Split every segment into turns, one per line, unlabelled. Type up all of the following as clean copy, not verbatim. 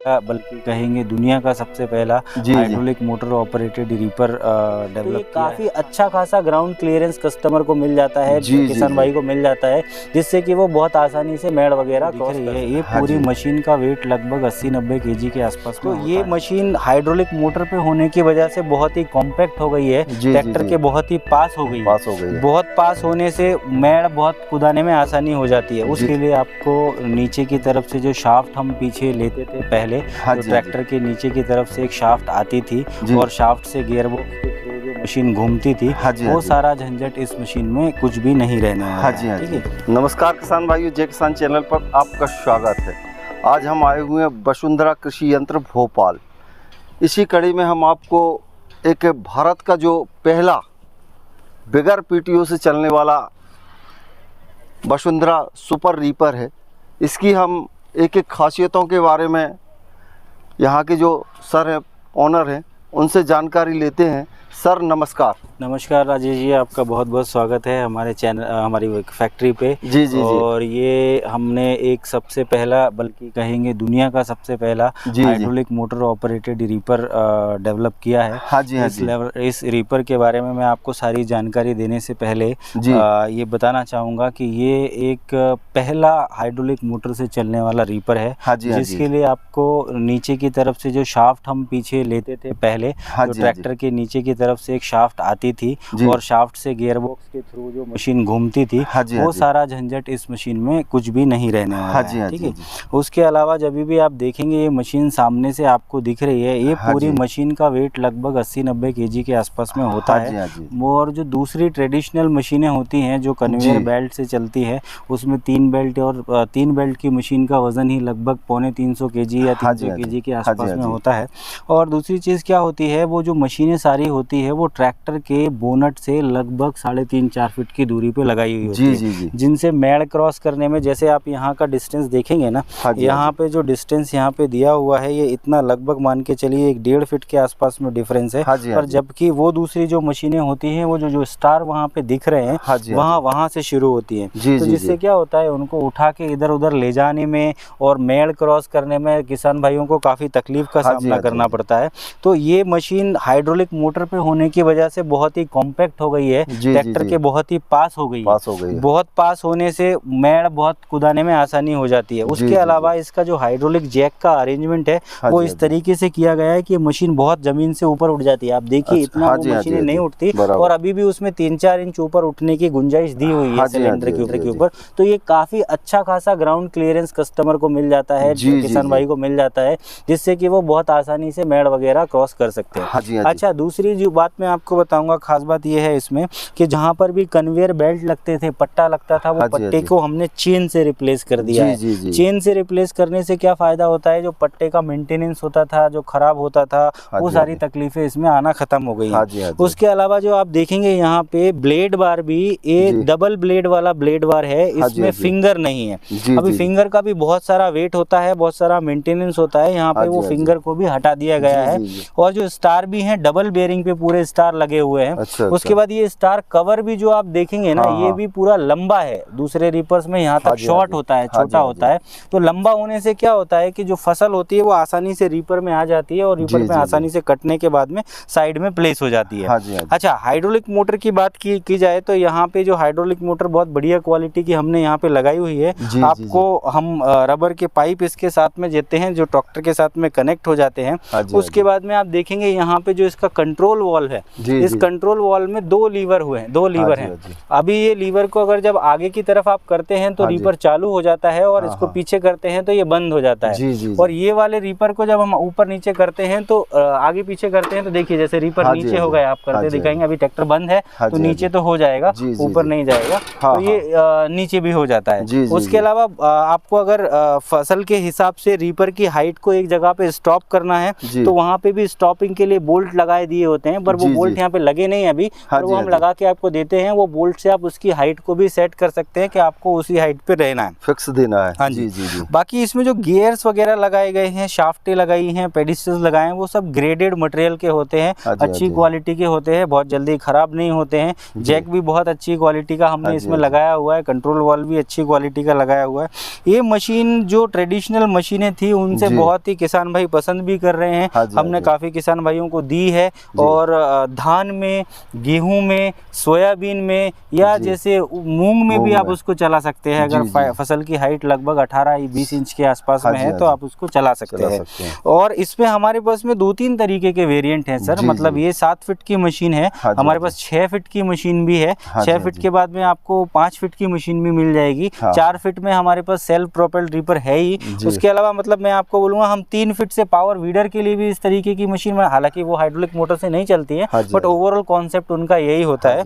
बल्कि कहेंगे दुनिया का सबसे पहला hydraulic motor operated reaper develop किया काफ़ी अच्छा खासा ग्राउंड क्लियरेंस कस्टमर को मिल जाता है, किसान भाई को मिल जाता है, जिससे कि वो बहुत आसानी से मेड़ वगैरह क्रॉस कर है। ये पूरी मशीन का वेट लगभग 80-90 kg के आसपास। तो ये मशीन हाइड्रोलिक मोटर पे होने की वजह से बहुत ही कॉम्पैक्ट हो गई है, ट्रैक्टर के बहुत ही पास हो गई है। बहुत पास होने से मेड़ बहुत कुदाने में आसानी हो जाती है। उसके लिए आपको नीचे की तरफ से जो शाफ्ट हम पीछे लेते थे पहले, तो ट्रैक्टर के नीचे की तरफ से एक शाफ्ट आती थी और शाफ्ट से गियरबॉक्स के थ्रू जो मशीन घूमती थी, वो सारा झंझट इस मशीन में कुछ भी नहीं रहने वाला है। ठीक है।
नमस्कार किसान भाइयों, जय किसान चैनल पर आपका स्वागत है। आज हम आए हुए हैं वसुंधरा कृषि यंत्र भोपाल। इसी कड़ी में हम आपको एक भारत का जो पहला बगैर पीटीओ से चलने वाला वसुंधरा सुपर रीपर है, इसकी हम एक एक खासियतों के बारे में यहाँ के जो सर हैं, ओनर हैं, उनसे जानकारी लेते हैं। सर नमस्कार।
नमस्कार राजेश जी, आपका बहुत बहुत स्वागत है हमारे चैनल, हमारी फैक्ट्री पे।
जी।
और ये हमने एक सबसे पहला, बल्कि कहेंगे दुनिया का सबसे पहला hydraulic motor operated reaper develop किया है। इस रीपर के बारे में मैं आपको सारी जानकारी देने से पहले ये बताना चाहूँगा कि ये एक पहला हाइड्रोलिक मोटर से चलने वाला रीपर है, जिसके लिए आपको नीचे की तरफ से जो शाफ्ट हम पीछे लेते थे पहले, तो ट्रैक्टर के नीचे की तरफ से एक शाफ्ट आती थी और शाफ्ट से गियरबॉक्स के थ्रू जो मशीन घूमती थी, वो सारा झंझट इस मशीन में कुछ भी नहीं रहने वाला है। ठीक है। उसके अलावा जब भी आप देखेंगे ये मशीन सामने से आपको दिख रही है, ये पूरी मशीन का वेट लगभग 80-90 kg के आसपास में होता है। और जो दूसरी ट्रेडिशनल मशीनें होती हैं जो कन्वेयर बेल्ट से चलती है, उसमें 3 बेल्ट और 3 बेल्ट की मशीन का वजन ही लगभग 250 kg या 300 kg के आसपास में होता है। और दूसरी चीज़ क्या होती है, वो जो मशीनें सारी होती है वो ट्रैक्टर के बोनट से लगभग 3.5-4 फीट की दूरी पे लगाई हुई होती है, जिनसे मेड़ क्रॉस करने में, जैसे आप यहाँ का डिस्टेंस देखेंगे ना, यहाँ पे जो डिस्टेंस यहाँ पे दिया हुआ है, ये इतना लगभग मान के चलिए 1.5 फीट के आसपास में डिफरेंस है। पर जबकि वो दूसरी जो मशीनें होती हैं, वो जो स्टार वहाँ पे दिख रहे हैं, वहाँ से शुरू होती है। तो जिससे क्या होता है, उनको उठा के इधर उधर ले जाने में और मेड़ क्रॉस करने में किसान भाइयों को काफ़ी तकलीफ का सामना करना पड़ता है। तो ये मशीन हाइड्रोलिक मोटर पे होने की वजह से बहुत ही कॉम्पैक्ट हो गई है, ट्रैक्टर के बहुत ही पास हो गई है। बहुत पास होने से मेड़ बहुत कुदाने में आसानी हो जाती है। उसके अलावा इसका जो हाइड्रोलिक जैक का अरेंजमेंट है, वो इस तरीके से किया गया है कि मशीन बहुत जमीन से ऊपर उठ जाती है। आप देखिए इतना मशीनें नहीं उठती, और अभी भी उसमें 3-4 इंच ऊपर उठने की गुंजाइश दी हुई है सिलेंडर के ऊपर। तो ये काफी अच्छा खासा ग्राउंड क्लियरेंस कस्टमर को मिल जाता है, किसान भाई को मिल जाता है, जिससे कि वो बहुत आसानी से मेड़ वगैरह क्रॉस कर सकते हैं। अच्छा, दूसरी जो बात मैं आपको बताऊंगा, खास बात यह है इसमें कि जहां पर भी कन्वेयर बेल्ट लगते थे, पट्टा लगता था, वो पट्टे को हमने चेन से रिप्लेस कर दिया है। चेन से रिप्लेस करने से क्या फायदा होता है, जो पट्टे का मेंटेनेंस होता था, जो खराब होता था, वो सारी तकलीफें इसमें आना खत्म हो गई। उसके अलावा जो आप देखेंगे यहाँ पे ब्लेड बार भी एक डबल ब्लेड वाला ब्लेड बार है, इसमें फिंगर नहीं है। अभी फिंगर का भी बहुत सारा वेट होता है, बहुत सारा मेंटेनेंस होता है, यहाँ पे वो फिंगर को भी हटा दिया गया है। और जो स्टार भी है, डबल बेयरिंग पे पूरे स्टार लगे हुए हैं। उसके बाद ये स्टार कवर भी जो आप देखेंगे ना, ये भी पूरा लंबा है। दूसरे रीपर्स में यहाँ तक शॉर्ट होता है, छोटा होता है। तो लंबा होने से क्या होता है कि जो फसल होती है वो आसानी से रीपर में आ जाती है, और रीपर में आसानी से कटने के बाद में साइड में प्लेस हो जाती है। अच्छा, हाइड्रोलिक मोटर की बात की जाए तो यहाँ पे जो हाइड्रोलिक मोटर बहुत बढ़िया क्वालिटी की हमने यहाँ पे लगाई हुई है। आपको हम रबर के पाइप इसके साथ में देते हैं, जो ट्रैक्टर के साथ में कनेक्ट हो जाते हैं। उसके बाद में आप देखेंगे यहाँ पे जो इसका कंट्रोल वॉल्व है, इस कंट्रोल वॉल्व में 2 लीवर हैं। अभी ये लीवर को अगर जब आगे की तरफ आप करते हैं तो रीपर चालू हो जाता है, और इसको पीछे करते हैं तो ये बंद हो जाता है। और ये वाले रीपर को जब हम ऊपर नीचे करते हैं तो आगे पीछे करते हैं तो देखिए जैसे रीपर नीचे हो गया, आप करते दिखाएंगे। अभी ट्रैक्टर बंद है तो नीचे तो हो जाएगा, ऊपर नहीं जाएगा, तो ये नीचे भी हो जाता है। उसके अलावा आपको अगर फसल के हिसाब से रीपर की हाइट को एक जगह पे स्टॉप करना है, तो वहाँ पे भी स्टॉपिंग के लिए बोल्ट लगाए दिए होते हैं, पर वो बोल्ट यहाँ पे लगे लगे नहीं अभी, और वो हम लगा के आपको देते हैं। वो बोल्ट से आप उसकी हाइट को भी सेट कर सकते हैं कि आपको उसी हाइट पे रहना है,
फिक्स देना है।
हाँ जी जी। बाकी इसमें जो गियर्स वगैरह लगाए गए हैं, शाफ्टें लगाई हैं, पेडिस्टल्स लगाए हैं, वो सब ग्रेडेड मटेरियल के होते हैं, अच्छी क्वालिटी के होते हैं, बहुत जल्दी खराब नहीं होते हैं। जैक भी बहुत अच्छी क्वालिटी का हमने इसमें लगाया हुआ है, कंट्रोल वॉल भी अच्छी क्वालिटी का लगाया हुआ है। ये मशीन जो ट्रेडिशनल मशीनें थी उनसे बहुत ही किसान भाई पसंद भी कर रहे हैं, हमने काफ़ी किसान भाइयों को दी है। और धान में, गेहूं में, सोयाबीन में, या जैसे मूंग में भी आप उसको चला सकते हैं। अगर फसल की हाइट लगभग 18-20 इंच के आसपास में है तो आप उसको चला सकते हैं। और इसमें हमारे पास में 2-3 तरीके के वेरिएंट हैं सर, मतलब ये 7 फीट की मशीन है, हमारे पास 6 फीट की मशीन भी है। 6 फीट के बाद में आपको 5 फीट की मशीन भी मिल जाएगी। 4 फीट में हमारे पास सेल्फ प्रोपेल्ड रीपर है ही। उसके अलावा मतलब मैं आपको बोलूँगा हम 3 फीट से पावर वीडर के लिए भी इस तरीके की मशीन, हालांकि वो हाइड्रोलिक मोटर से नहीं चलती है, बट ओवरऑल कॉन्सेप्ट उनका यही होता है।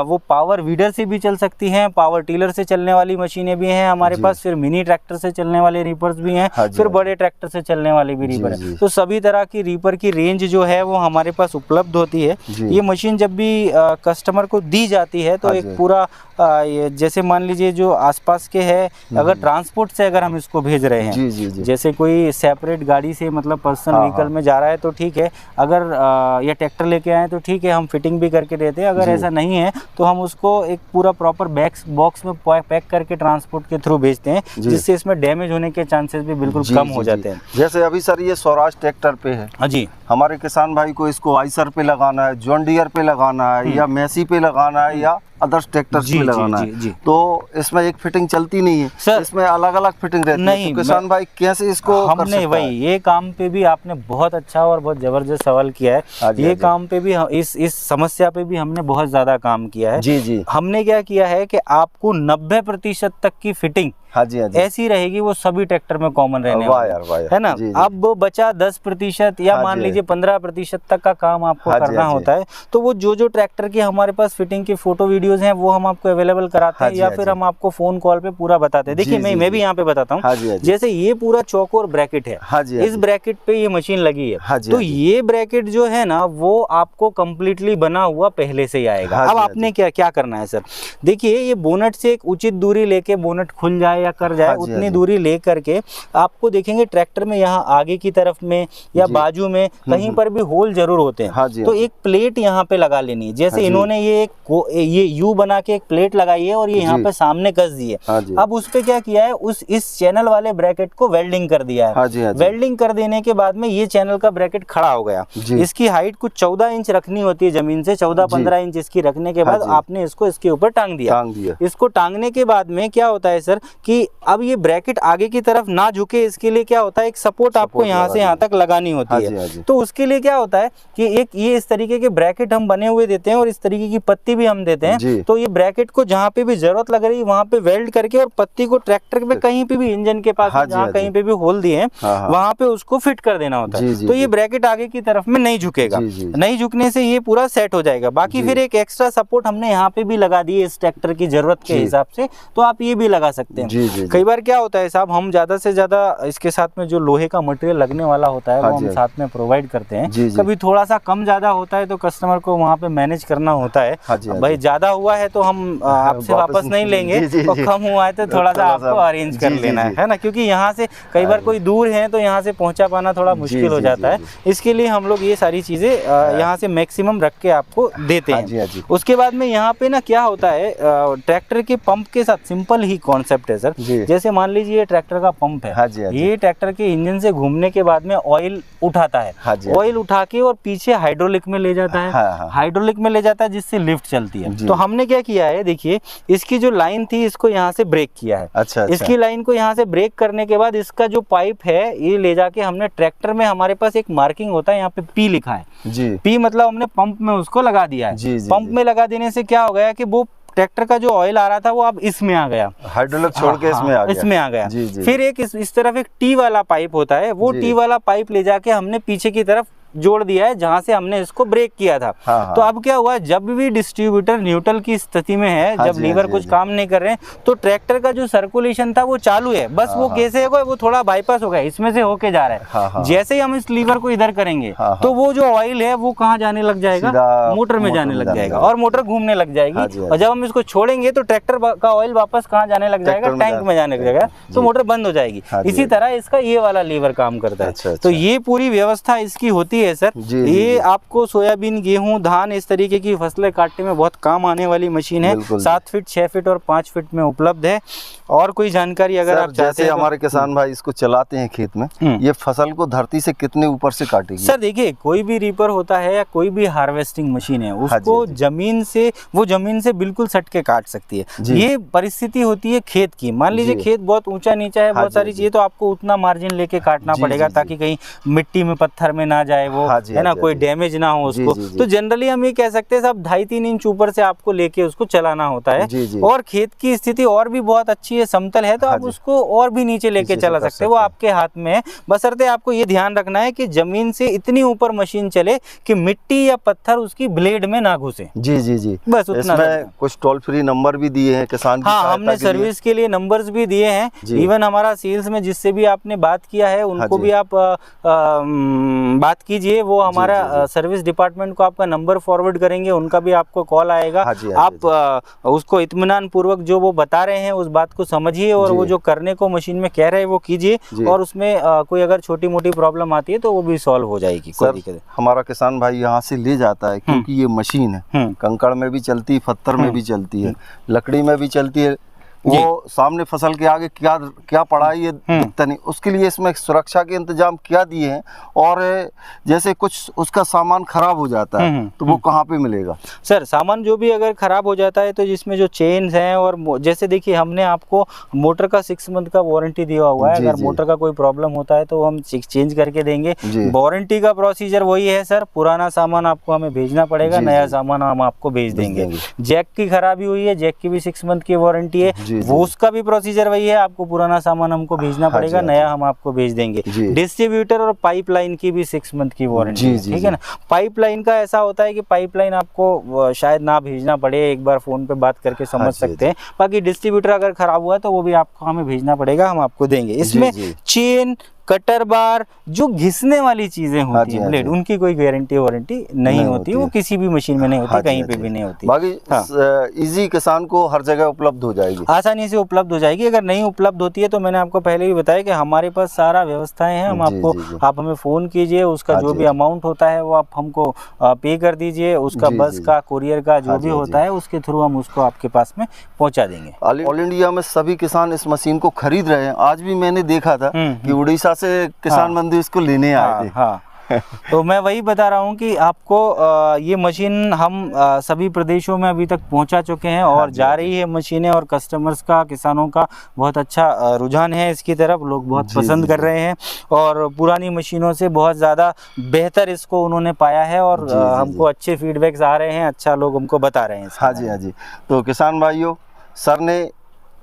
वो पावर वीडर से भी चल सकती हैं, पावर टीलर से चलने वाली मशीनें भी हैं हमारे पास, फिर मिनी ट्रैक्टर से चलने वाले रीपर्स भी हैं, फिर बड़े ट्रैक्टर से चलने वाले भी रीपर हैं। तो सभी तरह की रीपर की रेंज जो है वो हमारे पास उपलब्ध होती है। ये मशीन जब भी कस्टमर को दी जाती है तो एक पूरा जैसे मान लीजिए जो आसपास के है, अगर ट्रांसपोर्ट से अगर हम इसको भेज रहे हैं, जैसे कोई सेपरेट गाड़ी से मतलब पर्सनल व्हीकल में जा रहा है तो ठीक है, अगर या ट्रैक्टर लेके आए तो ठीक है, हम फिटिंग भी करके देते हैं। अगर ऐसा नहीं है तो हम उसको एक पूरा प्रॉपर बॉक्स में पैक करके ट्रांसपोर्ट के थ्रू भेजते हैं, जिससे इसमें डैमेज होने के चांसेस भी बिल्कुल कम हो जाते हैं।
जैसे अभी सर ये स्वराज ट्रैक्टर पे है,
हाँ जी,
हमारे किसान भाई को इसको आइसर पे लगाना है, जॉन डियर पे लगाना है, या मैसी पे लगाना है, या अदर्स ट्रैक्टर्स पे लगाना है, तो इसमें एक फिटिंग चलती नहीं है सर, इसमें अलग अलग फिटिंग रहती है। तो किसान भाई कैसे इसको
हमने वही ये काम पे भी आपने बहुत अच्छा और बहुत जबरदस्त सवाल किया है। ये काम पे भी इस समस्या पे भी हमने बहुत ज्यादा काम किया है। जी। हमने क्या किया है कि आपको 90% तक की फिटिंग ऐसी रहेगी, वो सभी ट्रैक्टर में कॉमन रहने वाला है ना। अब बचा 10% या मान लीजिए 15% तक का काम आपको करना होता है, तो वो जो ट्रैक्टर की हमारे पास फिटिंग की फोटो वीडियोस हैं वो हम आपको अवेलेबल कराते हैं, या फिर हम आपको फोन कॉल पे पूरा बताते हैं। देखिए मैं भी यहाँ पे बताता हूँ, जैसे ये पूरा चौकोर ब्रैकेट है, इस ब्रैकेट पे ये मशीन लगी है, तो ये ब्रैकेट जो है ना वो आपको कम्प्लीटली बना हुआ पहले से ही आएगा। अब आपने क्या करना है सर, देखिए ये बोनट से एक उचित दूरी लेके, बोनट खुल जाए या कर जाए उतनी दूरी ले करके आपको देखेंगे ट्रैक्टर में यहाँ आगे की तरफ में या बाजू में कहीं पर भी होल जरूर होते हैं। तो एक प्लेट यहाँ पे लगा लेनी है, जैसे इन्होंने ये यू बना के एक प्लेट लगाई है और ये यहाँ पे सामने कस दी है। अब उस पे क्या किया है, इस चैनल वाले ब्रैकेट को वेल्डिंग कर दिया है। वेल्डिंग कर देने के बाद में ये चैनल का ब्रैकेट खड़ा हो गया। इसकी हाइट कुछ 14 इंच रखनी होती है जमीन से, 14-15 इंच इसकी रखने के बाद आपने इसको इसके ऊपर टांग दिया। इसको टांगने के बाद में क्या होता है सर कि अब ये ब्रैकेट आगे की तरफ ना झुके, इसके लिए क्या होता है एक सपोर्ट आपको यहाँ से यहाँ तक लगानी होती है। तो उसके लिए क्या होता है कि एक ये इस तरीके के ब्रैकेट हम बने हुए देते हैं और इस तरीके की पत्ती भी हम देते हैं। तो ये ब्रैकेट को जहाँ पे भी जरूरत लग रही है वहाँ पे वेल्ड करके और पत्ती को ट्रैक्टर पे कहीं पे भी इंजन के पास जहाँ कहीं पे भी होल दिए हैं वहाँ पे उसको फिट कर देना होता है। तो ये ब्रैकेट आगे की तरफ में नहीं झुकेगा, नहीं झुकने से ये पूरा सेट हो जाएगा। बाकी फिर एक एक्स्ट्रा सपोर्ट हमने यहाँ पे भी लगा दी है इस ट्रैक्टर की जरूरत के हिसाब से, तो आप ये भी लगा सकते हैं। कई बार क्या होता है साहब, हम ज्यादा से ज्यादा इसके साथ में जो लोहे का मटेरियल लगने वाला होता है वो हम साथ में प्रोवाइड करते हैं। कभी थोड़ा सा कम ज्यादा होता है तो कस्टमर को वहाँ पे मैनेज करना होता है। भाई ज्यादा हुआ है तो हम आपसे वापस नहीं लेंगे, और कम हुआ है तो थोड़ा सा आपको अरेंज कर लेना है ना, क्योंकि यहाँ से कई बार कोई दूर है तो यहाँ से पहुँचा पाना थोड़ा मुश्किल हो जाता है। इसके लिए हम लोग ये सारी चीजें यहाँ से मैक्सिमम रख के आपको देते हैं। उसके बाद में यहाँ पे ना क्या होता है, ट्रैक्टर के पंप के साथ सिंपल ही कॉन्सेप्ट है सर। जैसे मान लीजिए ये ट्रैक्टर का पंप है, ये ट्रैक्टर के इंजन से घूमने के बाद में ऑयल उठाता है, ऑयल उठा के और पीछे हाइड्रोलिक में ले जाता है, हाइड्रोलिक में ले जाता है जिससे लिफ्ट चलती है। तो हमने क्या किया है, देखिए इसकी जो लाइन थी इसको यहाँ से ब्रेक किया है। इसकी लाइन को यहाँ से ब्रेक करने के बाद इसका जो पाइप है ये ले जाके हमने ट्रैक्टर में, हमारे पास एक मार्किंग होता है यहाँ पे पी लिखा है, पी मतलब हमने पंप में उसको लगा दिया है। पंप में लगा देने से क्या हो गया कि वो ट्रैक्टर का जो ऑयल आ रहा था वो अब इसमें आ गया,
हाइड्रोलिक छोड़ के इसमें आ गया।
फिर एक इस तरफ एक टी वाला पाइप होता है, वो टी वाला पाइप ले जाके हमने पीछे की तरफ जोड़ दिया है जहाँ से हमने इसको ब्रेक किया था। तो अब क्या हुआ, जब भी डिस्ट्रीब्यूटर न्यूट्रल की स्थिति में है, जब लीवर कुछ काम नहीं कर रहे हैं, तो ट्रैक्टर का जो सर्कुलेशन था वो चालू है, बस वो कैसे होगा, वो थोड़ा बाईपास हो गया, इसमें से होके जा रहा है। जैसे ही हम इस लीवर को इधर करेंगे तो वो जो ऑयल है वो कहाँ जाने लग जाएगा, मोटर में जाने लग जाएगा और मोटर घूमने लग जाएगी। और जब हम इसको छोड़ेंगे तो ट्रैक्टर का ऑयल वापस कहाँ जाने लग जाएगा, टैंक में जाने लग जाएगा, तो मोटर बंद हो जाएगी। इसी तरह इसका ये वाला लीवर काम करता है। तो ये पूरी व्यवस्था इसकी होती है सर। ये आपको सोयाबीन, गेहूं, धान इस तरीके की फसलें काटने में बहुत काम आने वाली मशीन है। 7 फीट, 6 फीट और 5 फीट में उपलब्ध है। और कोई जानकारी अगर आप चाहते हैं,
हमारे किसान भाई इसको चलाते हैं खेत में, ये फसल को धरती से कितने ऊपर से काटेगी?
सर देखिए, कोई भी रीपर होता है या कोई भी हार्वेस्टिंग मशीन है, उसको जमीन से बिल्कुल सट के काट सकती है। ये परिस्थिति होती है खेत की। मान लीजिए खेत बहुत ऊंचा नीचा है, बहुत सारी चीजें, तो आपको उतना मार्जिन लेके काटना पड़ेगा ताकि कहीं मिट्टी में, पत्थर में ना जाए वो, है ना, कोई डैमेज ना हो उसको। तो जनरली हम ये कह सकते हैं साहब 2.5-3 इंच ऊपर से आपको लेके उसको चलाना होता है। और खेत की स्थिति और भी बहुत अच्छी है, समतल है, तो आप उसको और भी नीचे लेके चला सकते हैं, वो आपके हाथ में है। बशर्ते आपको ये ध्यान रखना है कि जमीन से इतनी ऊपर मशीन चले कि मिट्टी या पत्थर उसकी ब्लेड में ना घुसे।
जी
बस उतना।
इसमें कुछ टोल फ्री नंबर भी दिए हैं किसान की,
हाँ, हमने सर्विस के लिए नंबर्स भी दिए हैं। इवन हमारा सेल्स में जिससे भी आपने बात किया है उनको भी आप बात कीजिए, वो हमारा सर्विस डिपार्टमेंट को आपका नंबर फॉरवर्ड करेंगे, उनका भी आपको कॉल आएगा। आप उसको इत्मीनान पूर्वक जो वो बता रहे हैं उस बात को समझिए, और वो जो करने को मशीन में कह रहे हैं वो कीजिए, और उसमें कोई अगर छोटी मोटी प्रॉब्लम आती है तो वो भी सॉल्व हो जाएगी। कोई दिक्कत।
हमारा किसान भाई यहाँ से ले जाता है, क्योंकि ये मशीन है, कंकड़ में भी चलती है, पत्थर में भी चलती है, लकड़ी में भी चलती है। वो सामने फसल के आगे क्या पड़ा है ये दिखता नहीं, उसके लिए इसमें सुरक्षा के इंतजाम क्या दिए हैं। और जैसे कुछ उसका सामान खराब हो जाता है तो वो कहाँ पे मिलेगा?
सर सामान जो भी अगर खराब हो जाता है तो जिसमें जो चेन्स हैं, और जैसे देखिए हमने आपको मोटर का 6 मंथ का वारंटी दिया हुआ है। अगर मोटर का कोई प्रॉब्लम होता है तो हम चेंज करके देंगे। वारंटी का प्रोसीजर वही है सर, पुराना सामान आपको हमें भेजना पड़ेगा, नया सामान हम आपको भेज देंगे। जैक की खराबी हुई है, जैक की भी 6 मंथ की वारंटी है, वो उसका भी प्रोसीजर वही है, आपको पुराना सामान हमको भेजना पड़ेगा, नया हम आपको भेज देंगे। डिस्ट्रीब्यूटर और पाइपलाइन की भी 6 मंथ की वारंटी है, ठीक है ना। पाइपलाइन का ऐसा होता है कि पाइपलाइन आपको शायद ना भेजना पड़े, एक बार फोन पे बात करके समझ सकते हैं। बाकी डिस्ट्रीब्यूटर अगर खराब हुआ तो वो भी आपको हमें भेजना पड़ेगा, हम आपको देंगे। इसमें चेन, कटर बार, जो घिसने वाली चीजें होती है, ब्लेड, उनकी कोई गारंटी वारंटी नहीं होती, वो किसी भी मशीन में नहीं होती, कहीं पे भी नहीं होती।
बाकी इजी किसान को हर जगह उपलब्ध हो जाएगी,
आसानी से उपलब्ध हो जाएगी। अगर नहीं उपलब्ध होती है तो मैंने आपको पहले भी बताया कि हमारे पास सारा व्यवस्थाएं हैं। हम आपको, आप हमें फोन कीजिए, उसका जो भी अमाउंट होता है वो आप हमको पे कर दीजिए, उसका बस का, कुरियर का जो भी होता है उसके थ्रू हम उसको आपके पास में पहुंचा देंगे।
ऑल इंडिया में सभी किसान इस मशीन को खरीद रहे हैं। आज भी मैंने देखा था कि उड़ीसा से किसान बंधु इसको लेने आए थे।
तो मैं वही बता रहा हूँ कि आपको ये मशीन हम सभी प्रदेशों में अभी तक पहुंचा चुके हैं, और जा रही है मशीनें, और कस्टमर्स का, किसानों का बहुत अच्छा रुझान है इसकी तरफ, लोग बहुत पसंद कर रहे हैं, और पुरानी मशीनों से बहुत ज़्यादा बेहतर इसको उन्होंने पाया है, और हमको अच्छे फीडबैक्स आ रहे हैं, अच्छा लोग हमको बता रहे हैं।
हाँ जी। तो किसान भाइयों, सर ने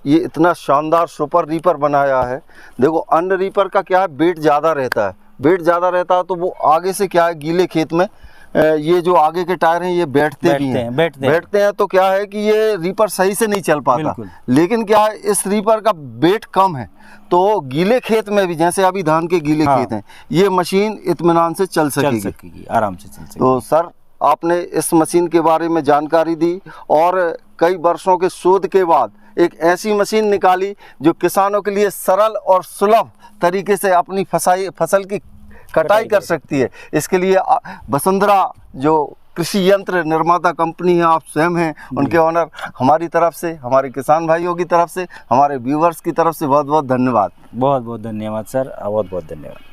ये इतना शानदार सुपर रीपर बनाया है। देखो अन्य रीपर का क्या है, वेट ज़्यादा रहता है, वेट ज़्यादा रहता है तो वो आगे से क्या है, गीले खेत में ये जो आगे के टायर हैं ये बैठते हैं तो क्या है कि ये रीपर सही से नहीं चल पाता। लेकिन क्या है, इस रीपर का वेट कम है तो गीले खेत में भी, जैसे अभी धान के गीले खेत हैं, ये मशीन इत्मीनान से चल सकेगी,
आराम से चल सकेगी।
तो सर आपने इस मशीन के बारे में जानकारी दी, और कई वर्षों के शोध के बाद एक ऐसी मशीन निकाली जो किसानों के लिए सरल और सुलभ तरीके से अपनी फसल की कटाई कर सकती है। इसके लिए वसुंधरा जो कृषि यंत्र निर्माता कंपनी है, आप स्वयं हैं उनके ऑनर, हमारी तरफ से, हमारे किसान भाइयों की तरफ से, हमारे व्यूवर्स की तरफ से बहुत बहुत धन्यवाद।
बहुत बहुत धन्यवाद सर, बहुत बहुत धन्यवाद।